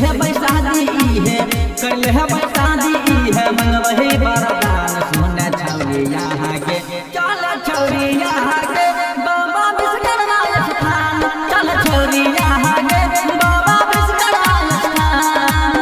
है बैसादी है कर ले है बैसादी है मंगवही बरदान सुन छौरी यहाँ के चल छौरी यहाँ के बाबा विश्वकर्मा स्थान चल छौरी यहाँ के बाबा विश्वकर्मा स्थान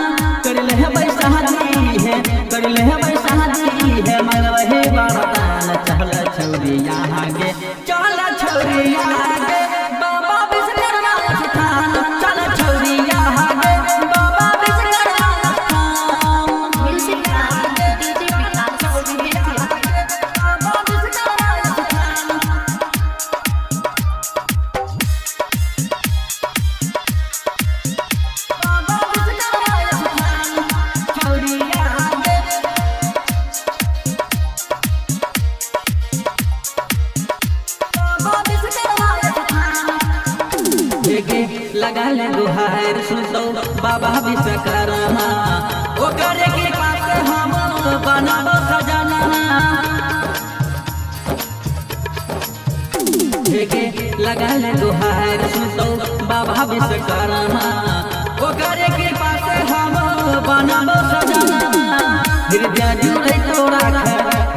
कर ले है बैसादी है कर ले है बैसादी है मंगवही बरदान चल छौरी यहाँ के चल छौरी यहाँ के बाबा विश्वकर्मा स्थान चल छौरी यहाँ के बाबा विश्वकर्मा स्थान म्यूजिक डीजे विकास बाबा विश्वकर्मा स्थान बाबा विश्वकर्मा स्थान छौरी यहाँ के बाबा विश्वकर्मा स्थान देखे लगा ले दुहार सुनतो बाबा विश्वकर्मा ओकर के पास हम बनब खजाना देखे लगा ले दुहार सुनतो बाबा विश्वकर्मा ओकर के पास हम बनब खजाना हृदय जुड़े तो राख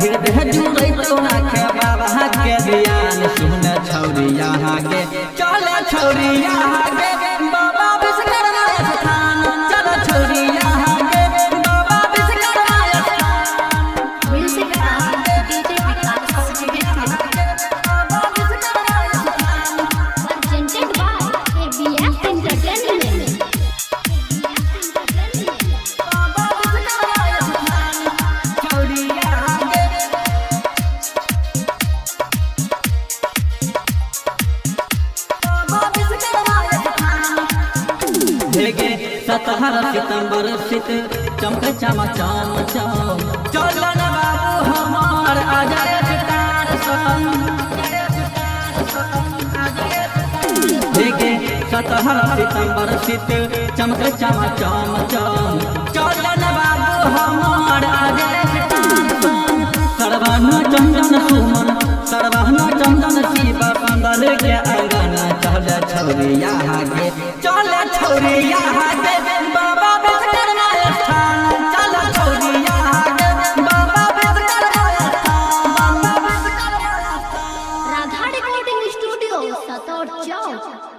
हृदय जुड़े तो राख बाबा के ध्यान सुन छौरी यहाँ के चल छौरी यहाँ के बाबा विश्वकर्मा स्थान चल छौरी यहाँ के बाबा विश्वकर्मा स्थान म्यूजिक डीजे विकास बाबा विश्वकर्मा स्थान presented by ABS Entertainment बाबा विश्वकर्मा स्थान छौरी यहाँ के बाबा विश्वकर्मा स्थान देखे 17 सितंबर सित चमक चम चम चम चलन बाबू हमार अजय सितार संग देखे 17 सितंबर सित चमक चम चम चम चलन बाबू हमार अजय सितार संग सर्वण चंदन सुमन सर्वण चंदन शिव कंदल के अंगना चल छौरी यहाँ के चल छौरी यहाँ के बाबा विश्वकर्मा स्थान चल छौरी यहाँ के बाबा विश्वकर्मा स्थान बाबा विश्वकर्मा स्थान राधा रिकॉर्डिंग स्टूडियो सतौर चौक।